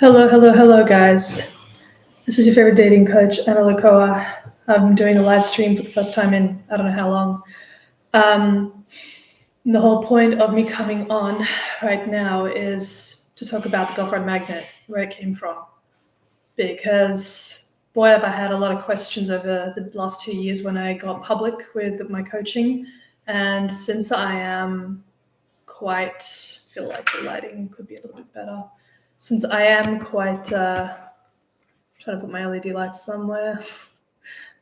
Hello, guys. This is your favorite dating coach, Anna Lakoa. I'm doing a live stream for the first time in I don't know how long. The whole point of me coming on right now is to talk about the girlfriend magnet, where it came from. Because, boy, have I had a lot of questions over the last 2 years when I got public with my coaching. And since I am feel like the lighting could be a little bit better. Since I am quite trying to put my LED lights somewhere.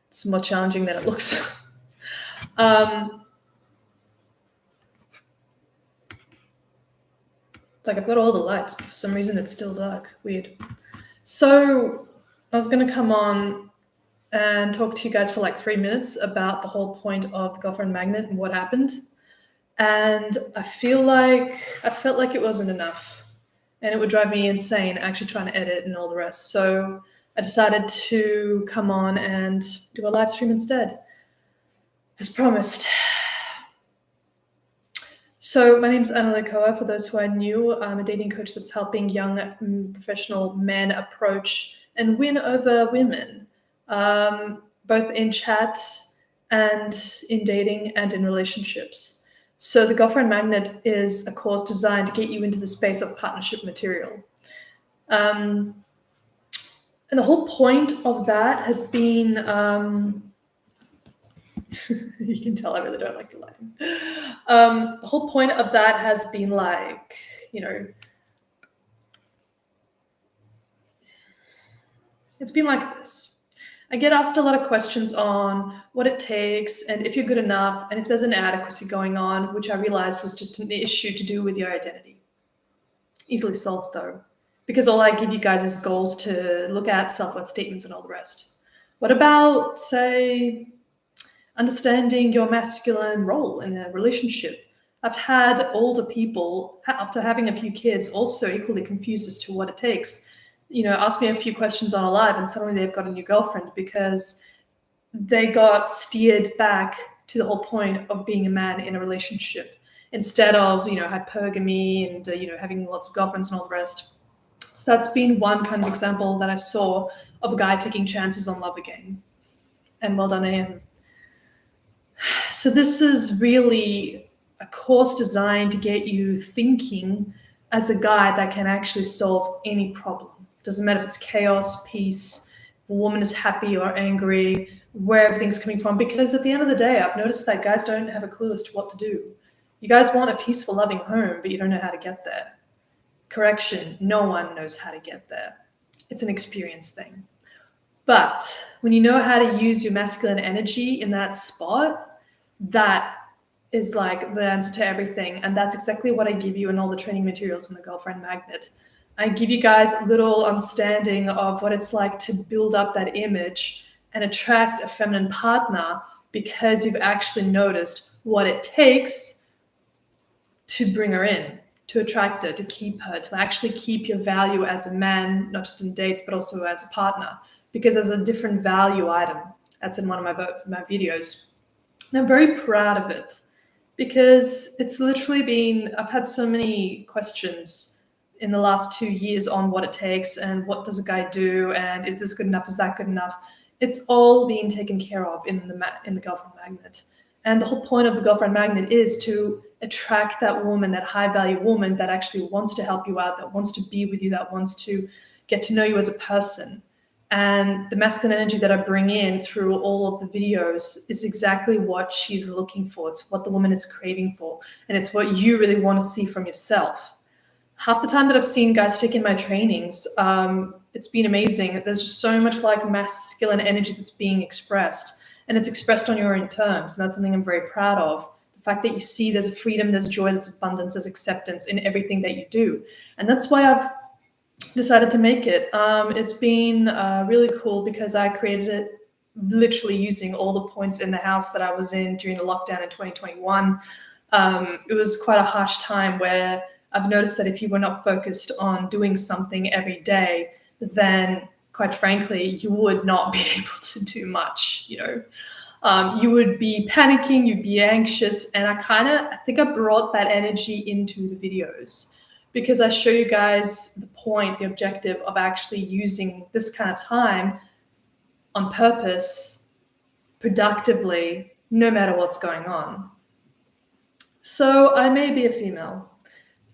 It's more challenging than it looks. Like I've got all the lights, but for some reason it's still dark. Weird. So I was going to come on and talk to you guys for like 3 minutes about the whole point of the girlfriend magnet and what happened. And I felt like it wasn't enough. And it would drive me insane actually trying to edit and all the rest. So I decided to come on and do a live stream instead, as promised. So my name's Anna Lakoa. For those who are new, I'm a dating coach that's helping young professional men approach and win over women, both in chat and in dating and in relationships. So the girlfriend magnet is a course designed to get you into the space of partnership material. And the whole point of that has been, you can tell I really don't like the lighting. The whole point of that has been like, it's been like this. I get asked a lot of questions on what it takes and if you're good enough and if there's an inadequacy going on, which I realized was just an issue to do with your identity. Easily solved though, because all I give you guys is goals to look at, self-worth statements and all the rest. What about, say, understanding your masculine role in a relationship? I've had older people, after having a few kids, also equally confused as to what it takes. Ask me a few questions on a live and suddenly they've got a new girlfriend because they got steered back to the whole point of being a man in a relationship instead of, hypergamy and, having lots of girlfriends and all the rest. So that's been one kind of example that I saw of a guy taking chances on love again. And well done to him. So this is really a course designed to get you thinking as a guy that can actually solve any problem. Doesn't matter if it's chaos, peace, a woman is happy or angry, where everything's coming from. Because at the end of the day, I've noticed that guys don't have a clue as to what to do. You guys want a peaceful, loving home, but you don't know how to get there. Correction, no one knows how to get there. It's an experience thing. But when you know how to use your masculine energy in that spot, that is like the answer to everything. And that's exactly what I give you in all the training materials in the girlfriend magnet. I give you guys a little understanding of what it's like to build up that image and attract a feminine partner because you've actually noticed what it takes to bring her in, to attract her, to keep her, to actually keep your value as a man, not just in dates, but also as a partner, because there's a different value item. That's in one of my videos. And I'm very proud of it because it's literally been, I've had so many questions in the last 2 years on what it takes and what does a guy do and is this good enough, is that good enough? It's all being taken care of in the girlfriend magnet. And the whole point of the girlfriend magnet is to attract that woman, that high value woman that actually wants to help you out, that wants to be with you, that wants to get to know you as a person. And the masculine energy that I bring in through all of the videos is exactly what she's looking for. It's what the woman is craving for. And it's what you really want to see from yourself. Half the time that I've seen guys take in my trainings, it's been amazing. There's just so much like masculine energy that's being expressed, and it's expressed on your own terms. And that's something I'm very proud of. The fact that you see there's a freedom, there's joy, there's abundance, there's acceptance in everything that you do. And that's why I've decided to make it. It's been really cool because I created it literally using all the points in the house that I was in during the lockdown in 2021. It was quite a harsh time where I've noticed that if you were not focused on doing something every day, then quite frankly, you would not be able to do much, you would be panicking, you'd be anxious. And I think I brought that energy into the videos because I show you guys the point, the objective of actually using this kind of time on purpose, productively, no matter what's going on. So I may be a female.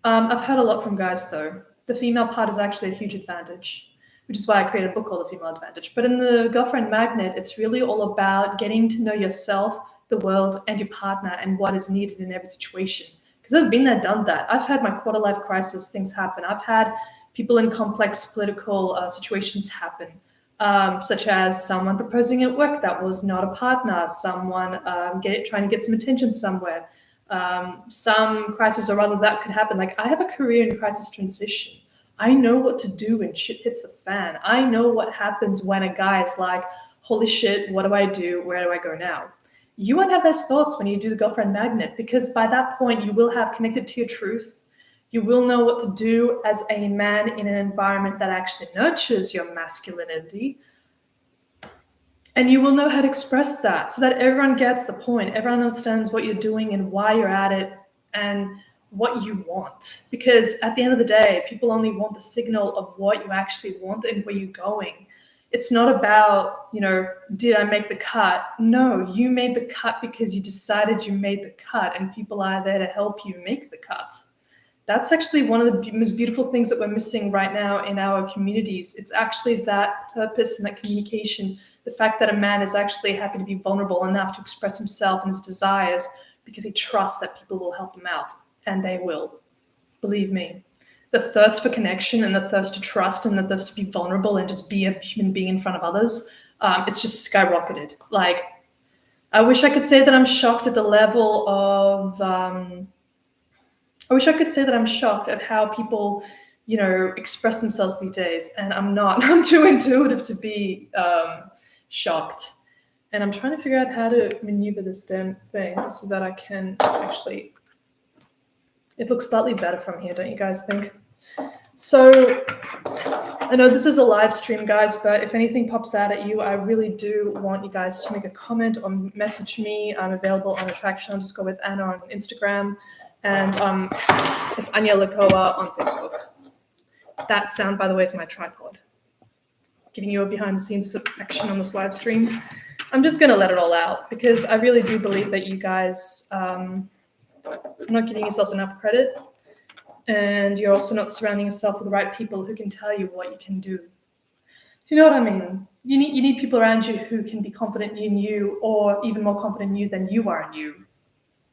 I've heard a lot from guys though. The female part is actually a huge advantage, which is why I created a book called The Female Advantage. But in the Girlfriend Magnet, it's really all about getting to know yourself, the world, and your partner, and what is needed in every situation. Because I've been there, done that. I've had my quarter life crisis things happen. I've had people in complex political situations happen, such as someone proposing at work that was not a partner, someone trying to get some attention somewhere, some crisis or other that could happen. Like, I have a career in crisis transition. I know what to do when shit hits the fan. I know what happens when a guy is like, holy shit, what do I do? Where do I go now? You won't have those thoughts when you do the Girlfriend Magnet, because by that point you will have connected to your truth. You will know what to do as a man in an environment that actually nurtures your masculinity. And you will know how to express that so that everyone gets the point. Everyone understands what you're doing and why you're at it and what you want. Because at the end of the day, people only want the signal of what you actually want and where you're going. It's not about, did I make the cut? No, you made the cut because you decided you made the cut, and people are there to help you make the cut. That's actually one of the most beautiful things that we're missing right now in our communities. It's actually that purpose and that communication, the fact that a man is actually happy to be vulnerable enough to express himself and his desires because he trusts that people will help him out, and they will. Believe me. The thirst for connection and the thirst to trust and the thirst to be vulnerable and just be a human being in front of others, it's just skyrocketed. Like, I wish I could say that I'm shocked at the level of... I wish I could say that I'm shocked at how people, express themselves these days, and I'm not. I'm too intuitive to be shocked. And I'm trying to figure out how to maneuver this damn thing so that I can actually... It looks slightly better from here, don't you guys think? So I know this is a live stream, guys, but if anything pops out at you, I really do want you guys to make a comment or message me. I'm available on attraction_with_Anna on Instagram, and it's Anya Lakoa on Facebook. That sound, by the way, is my tripod. Giving you a behind-the-scenes action on this live stream. I'm just going to let it all out because I really do believe that you guys are not giving yourselves enough credit, and you're also not surrounding yourself with the right people who can tell you what you can do. Do you know what I mean? You need people around you who can be confident in you, or even more confident in you than you are in you.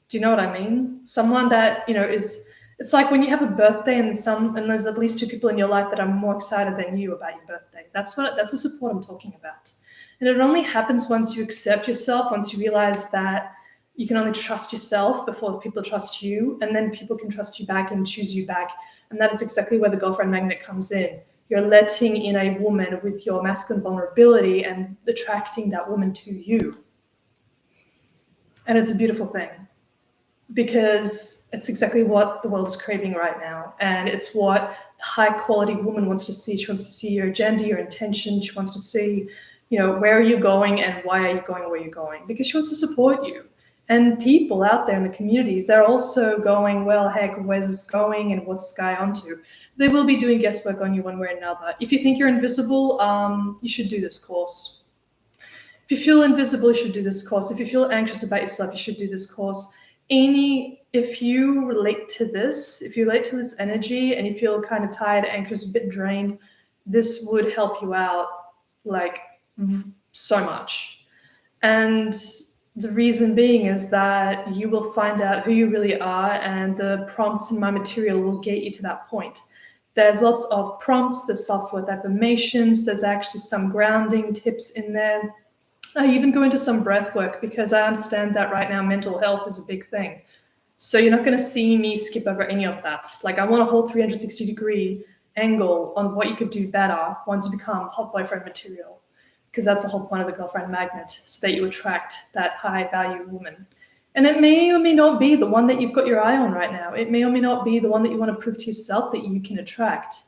Do you know what I mean? Someone that, is... It's like when you have a birthday and there's at least two people in your life that are more excited than you about your birthday. That's the support I'm talking about. And it only happens once you accept yourself, once you realize that you can only trust yourself before people trust you, and then people can trust you back and choose you back. And that is exactly where the Girlfriend Magnet comes in. You're letting in a woman with your masculine vulnerability and attracting that woman to you. And it's a beautiful thing, because it's exactly what the world is craving right now. And it's what the high quality woman wants to see. She wants to see your agenda, your intention. She wants to see, where are you going and why are you going where you're going? Because she wants to support you. And people out there in the communities, they're also going, well, heck, where's this going and what's this guy onto? They will be doing guesswork on you one way or another. If you think you're invisible, you should do this course. If you feel invisible, you should do this course. If you feel anxious about yourself, you should do this course. If you relate to this, energy, and you feel kind of tired, anxious, a bit drained, this would help you out like so much. And the reason being is that you will find out who you really are, and the prompts in my material will get you to that point. There's lots of prompts, there's self-worth affirmations, there's actually some grounding tips in there. I even go into some breath work because I understand that right now mental health is a big thing. So you're not going to see me skip over any of that. Like, I want a whole 360-degree angle on what you could do better once you become hot boyfriend material. Because that's the whole point of the Girlfriend Magnet, so that you attract that high-value woman. And it may or may not be the one that you've got your eye on right now. It may or may not be the one that you want to prove to yourself that you can attract.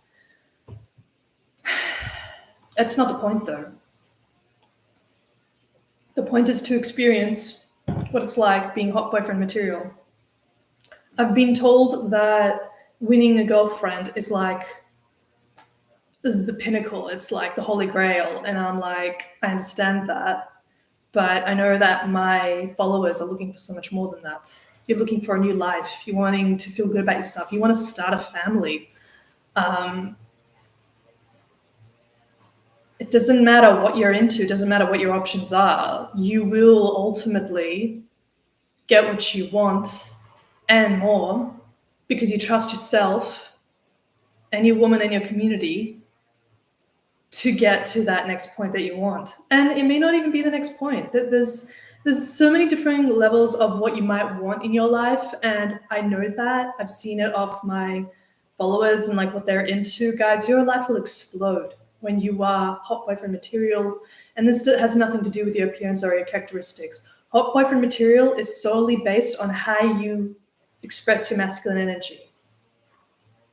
That's not the point, though. The point is to experience what it's like being hot boyfriend material. I've been told that winning a girlfriend is like the pinnacle. It's like the holy grail. And I'm like, I understand that. But I know that my followers are looking for so much more than that. You're looking for a new life. You're wanting to feel good about yourself. You want to start a family. It doesn't matter what you're into. It doesn't matter what your options are. You will ultimately get what you want and more because you trust yourself and your woman and your community to get to that next point that you want. And it may not even be the next point. There's so many different levels of what you might want in your life, and I know that. I've seen it off my followers and like what they're into. Guys, your life will explode when you are hot boyfriend material, and this has nothing to do with your appearance or your characteristics. Hot boyfriend material is solely based on how you express your masculine energy.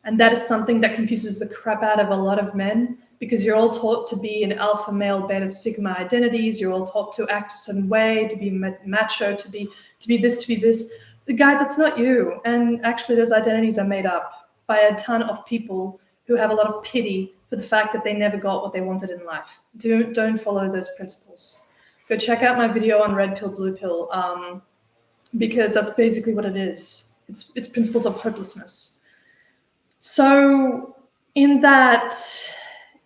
And that is something that confuses the crap out of a lot of men, because you're all taught to be an alpha male, beta sigma identities. You're all taught to act a certain way, to be macho, to be this, to be this. Guys, that's not you. And actually, those identities are made up by a ton of people who have a lot of pity for the fact that they never got what they wanted in life. Don't follow those principles. Go check out my video on red pill, blue pill, because that's basically what it is. It's principles of hopelessness. So in that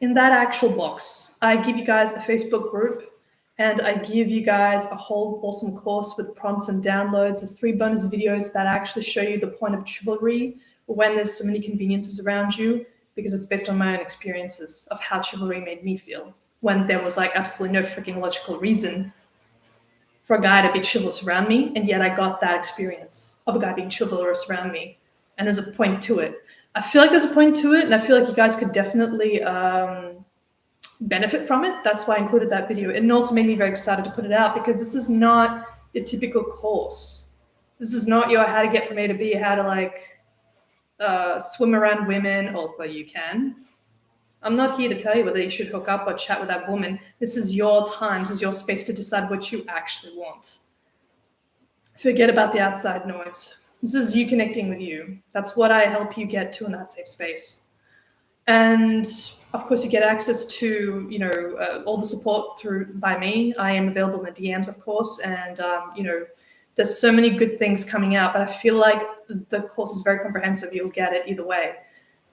actual box, I give you guys a Facebook group, and I give you guys a whole awesome course with prompts and downloads. There's 3 bonus videos that actually show you the point of chivalry when there's so many conveniences around you, because it's based on my own experiences of how chivalry made me feel when there was like absolutely no freaking logical reason for a guy to be chivalrous around me, and yet I got that experience of a guy being chivalrous around me, and there's a point to it. I feel like there's a point to it, and I feel like you guys could definitely benefit from it. That's why I included that video. It also made me very excited to put it out, because this is not a typical course. This is not your how to get from A to B, how to like swim around women, although you can. I'm not here to tell you whether you should hook up or chat with that woman. This is your time. This is your space to decide what you actually want. Forget about the outside noise. This is you connecting with you. That's what I help you get to in that safe space. And of course, you get access to, all the support by me. I am available in the DMs, of course. And, there's so many good things coming out, but I feel like the course is very comprehensive. You'll get it either way.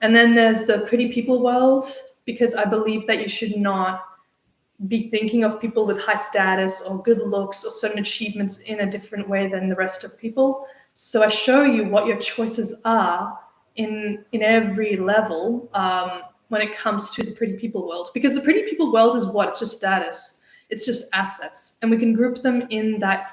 And then there's the pretty people world, because I believe that you should not be thinking of people with high status or good looks or certain achievements in a different way than the rest of people. So I show you what your choices are in every level when it comes to the pretty people world. Because the pretty people world is what? It's just status. It's just assets. And we can group them in that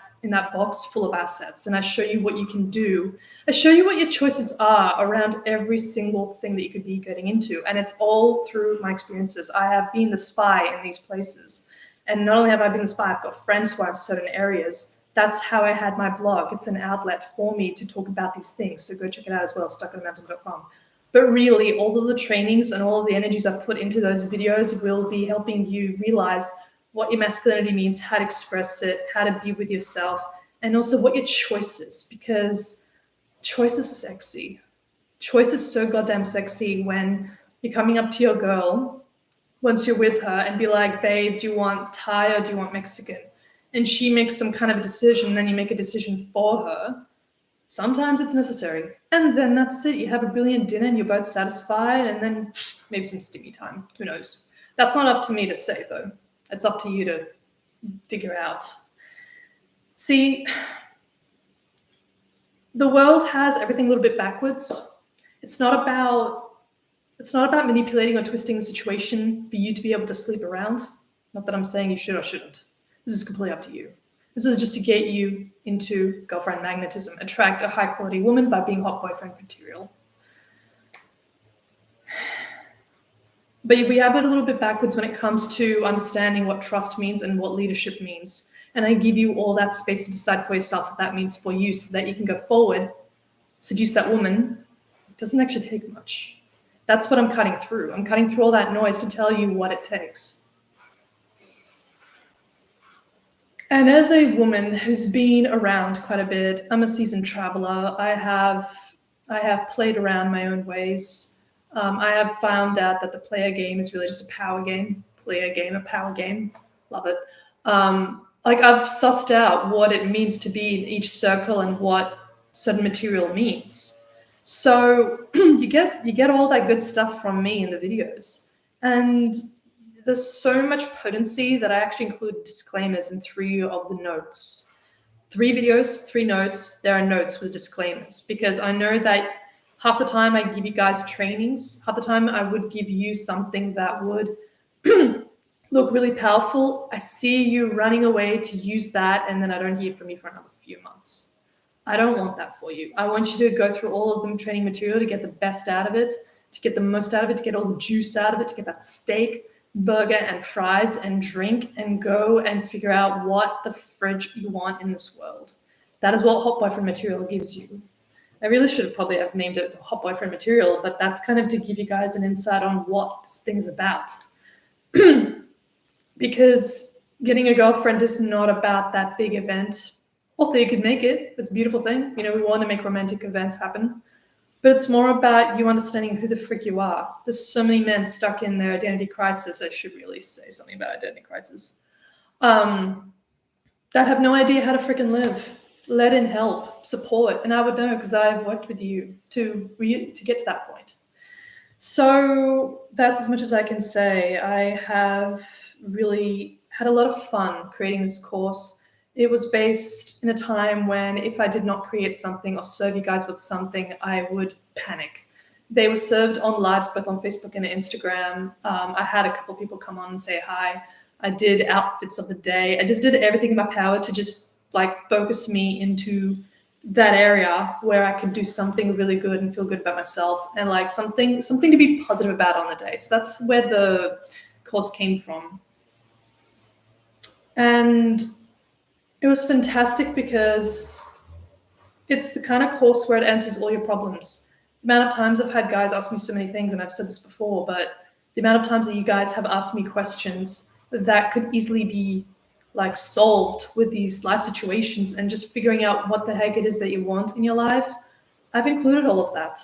box full of assets. And I show you what you can do. I show you what your choices are around every single thing that you could be getting into. And it's all through my experiences. I have been the spy in these places. And not only have I been the spy, I've got friends who are in certain areas. That's how I had my blog. It's an outlet for me to talk about these things. So go check it out as well, stuckonthemountain.com. But really, all of the trainings and all of the energies I've put into those videos will be helping you realize what your masculinity means, how to express it, how to be with yourself, and also what your choice is, because choice is sexy. Choice is so goddamn sexy when you're coming up to your girl once you're with her and be like, babe, do you want Thai or do you want Mexican? And she makes some kind of a decision, and then you make a decision for her. Sometimes it's necessary. And then that's it. You have a brilliant dinner and you're both satisfied, and then maybe some steamy time. Who knows? That's not up to me to say, though. It's up to you to figure out. See, the world has everything a little bit backwards. It's not about manipulating or twisting the situation for you to be able to sleep around. Not that I'm saying you should or shouldn't. This is completely up to you. This is just to get you into girlfriend magnetism, attract a high quality woman by being hot boyfriend material. But we have it a little bit backwards when it comes to understanding what trust means and what leadership means. And I give you all that space to decide for yourself what that means for you, so that you can go forward, seduce that woman. It doesn't actually take much. That's what I'm cutting through. I'm cutting through all that noise to tell you what it takes. And as a woman who's been around quite a bit, I'm a seasoned traveler. I have I have played around my own ways. I have found out that the player game is really just a power game. Player game, a power game. Love it. Like I've sussed out what it means to be in each circle and what certain material means. So you get all that good stuff from me in the videos. And there's so much potency that I actually include disclaimers in 3 of the notes. 3 videos, 3 notes. There are notes with disclaimers because I know that half the time I give you guys trainings, half the time I would give you something that would look really powerful. I see you running away to use that, and then I don't hear from you for another few months. I don't want that for you. I want you to go through all of them training material to get the best out of it, to get the most out of it, to get all the juice out of it, to get that steak, burger, and fries, and drink, and go and figure out what the fridge you want in this world. That is what Hot Boyfriend material gives you. I really should have probably have named it Hot Boyfriend material, but that's kind of to give you guys an insight on what this thing is about. Because getting a girlfriend is not about that big event. Although you could make it, it's a beautiful thing. You know, we want to make romantic events happen. But it's more about you understanding who the frick you are. There's so many men stuck in their identity crisis. I should really say something about identity crisis. That have no idea how to freaking live. Let in help, support. And I would know because I've worked with you to get to that point. So that's as much as I can say. I have really had a lot of fun creating this course. It was based in a time when if I did not create something or serve you guys with something, I would panic. They were served on lives, both on Facebook and Instagram. I had a couple people come on and say hi. I did outfits of the day. I just did everything in my power to just like focus me into that area where I could do something really good and feel good about myself and like something to be positive about on the day. So that's where the course came from. And it was fantastic because it's the kind of course where it answers all your problems. The amount of times I've had guys ask me so many things, and I've said this before, but the amount of times that you guys have asked me questions that could easily be like solved with these life situations and just figuring out what the heck it is that you want in your life, I've included all of that.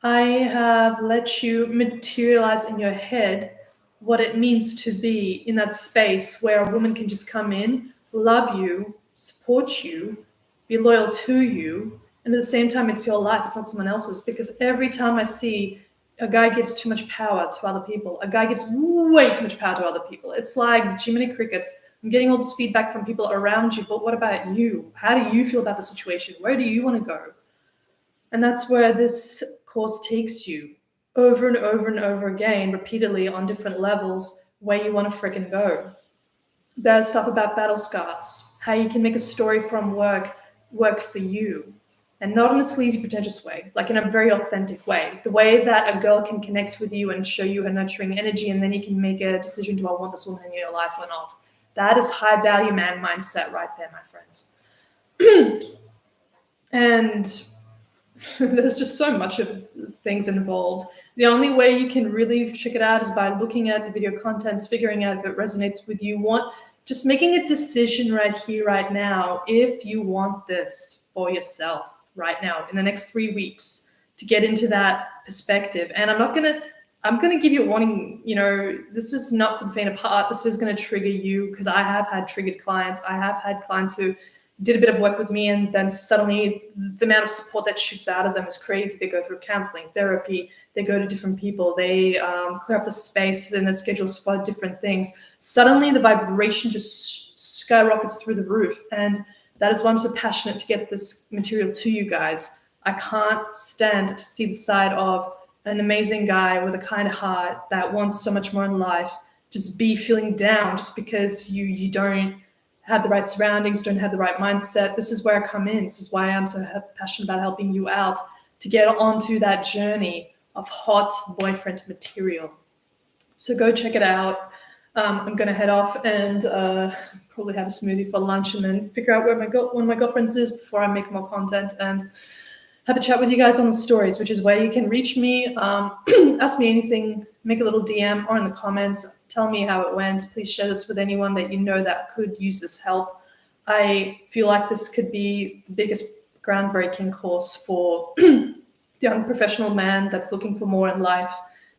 I have let you materialize in your head what it means to be in that space where a woman can just come in, love you, support you, be loyal to you, and at the same time, it's your life, it's not someone else's. Because every time I see a guy gives too much power to other people, a guy gives way too much power to other people. It's like Jiminy Crickets. I'm getting all this feedback from people around you, but what about you? How do you feel about the situation? Where do you want to go? And that's where this course takes you over and over and over again, repeatedly on different levels, where you want to freaking go. There's stuff about battle scars, how you can make a story from work for you. And not in a sleazy, pretentious way, like in a very authentic way. The way that a girl can connect with you and show you her nurturing energy, and then you can make a decision, do I want this woman in your life or not? That is high value man mindset right there, my friends. And there's just so much of things involved. The only way you can really check it out is by looking at the video contents, figuring out if it resonates with you. Just making a decision right here, right now, if you want this for yourself right now in the next 3 weeks to get into that perspective. And I'm going to give you a warning, you know, this is not for the faint of heart. This is going to trigger you because I have had triggered clients. I have had clients who did a bit of work with me and then suddenly the amount of support that shoots out of them is crazy. They go through counseling, therapy, they go to different people, they clear up the space in their schedules for different things. Suddenly the vibration just skyrockets through the roof. And that is why I'm so passionate to get this material to you guys. I can't stand to see the side of an amazing guy with a kind heart that wants so much more in life just be feeling down just because you don't have the right surroundings, don't have the right mindset. This is where I come in. This is why I'm so passionate about helping you out to get onto that journey of hot boyfriend material. So go check it out. I'm going to head off and probably have a smoothie for lunch and then figure out where one of my girlfriends is before I make more content and have a chat with you guys on the stories, which is where you can reach me, ask me anything, make a little DM or in the comments, tell me how it went. Please share this with anyone that you know that could use this help. I feel like this could be the biggest groundbreaking course for the young professional man that's looking for more in life,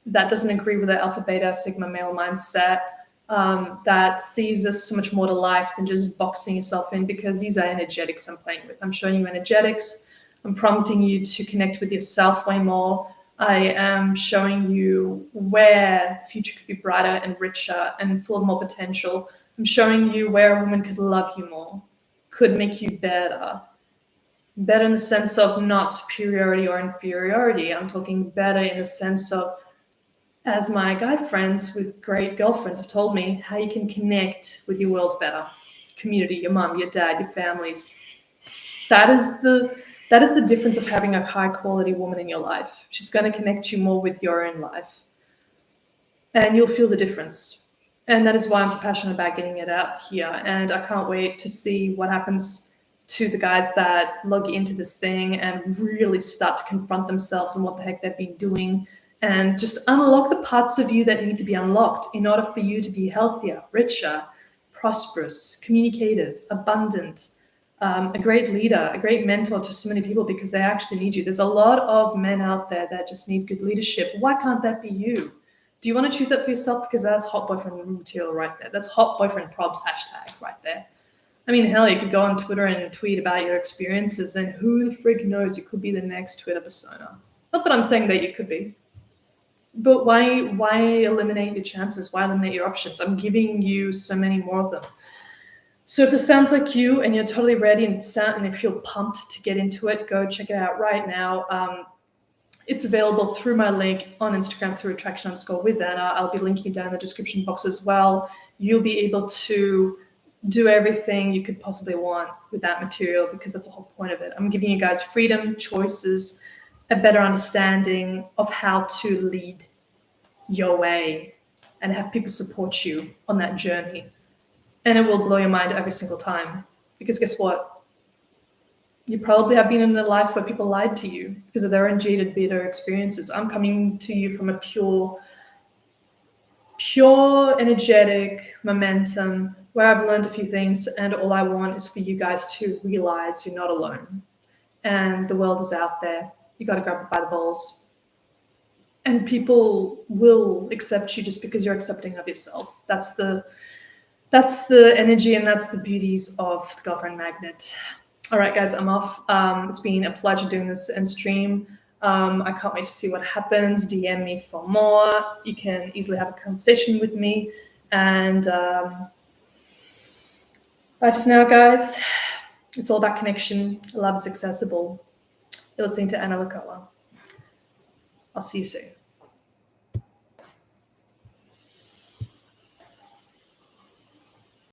that doesn't agree with the alpha, beta, sigma male mindset, that sees there's so much more to life than just boxing yourself in, because these are energetics I'm playing with. I'm showing you energetics. I'm prompting you to connect with yourself way more. I am showing you where the future could be brighter and richer and full of more potential. I'm showing you where a woman could love you more, could make you better. Better in the sense of not superiority or inferiority. I'm talking better in the sense of, as my guy friends with great girlfriends have told me, how you can connect with your world better. Community, your mom, your dad, your families. That is the difference of having a high quality woman in your life. She's going to connect you more with your own life. And you'll feel the difference. And that is why I'm so passionate about getting it out here. And I can't wait to see what happens to the guys that log into this thing and really start to confront themselves and what the heck they've been doing, and just unlock the parts of you that need to be unlocked in order for you to be healthier, richer, prosperous, communicative, abundant, a great leader, a great mentor to so many people, because they actually need you. There's a lot of men out there that just need good leadership. Why can't that be you? Do you want to choose that for yourself? Because that's hot boyfriend material right there. That's hot boyfriend probs hashtag right there. I mean, hell, you could go on Twitter and tweet about your experiences, and who the frig knows, you could be the next Twitter persona. Not that I'm saying that you could be, but why eliminate your chances? Why eliminate your options? I'm giving you so many more of them. So if this sounds like you and you're totally ready and you feel pumped to get into it, go check it out right now. It's available through my link on Instagram through attraction_with Anna. I'll be linking down in the description box as well. You'll be able to do everything you could possibly want with that material, because that's the whole point of it. I'm giving you guys freedom, choices, a better understanding of how to lead your way and have people support you on that journey. And it will blow your mind every single time, because guess what? You probably have been in a life where people lied to you because of their own jaded, bitter experiences. I'm coming to you from a pure energetic momentum where I've learned a few things, and all I want is for you guys to realize you're not alone. And the world is out there. You got to grab it by the balls. And people will accept you just because you're accepting of yourself. That's the energy, and that's the beauties of the girlfriend magnet. All right, guys, I'm off. It's been a pleasure doing this end stream. I can't wait to see what happens. DM me for more. You can easily have a conversation with me. And life's now, guys. It's all about connection. Love is accessible. You're listening to Anna Lakoa. I'll see you soon.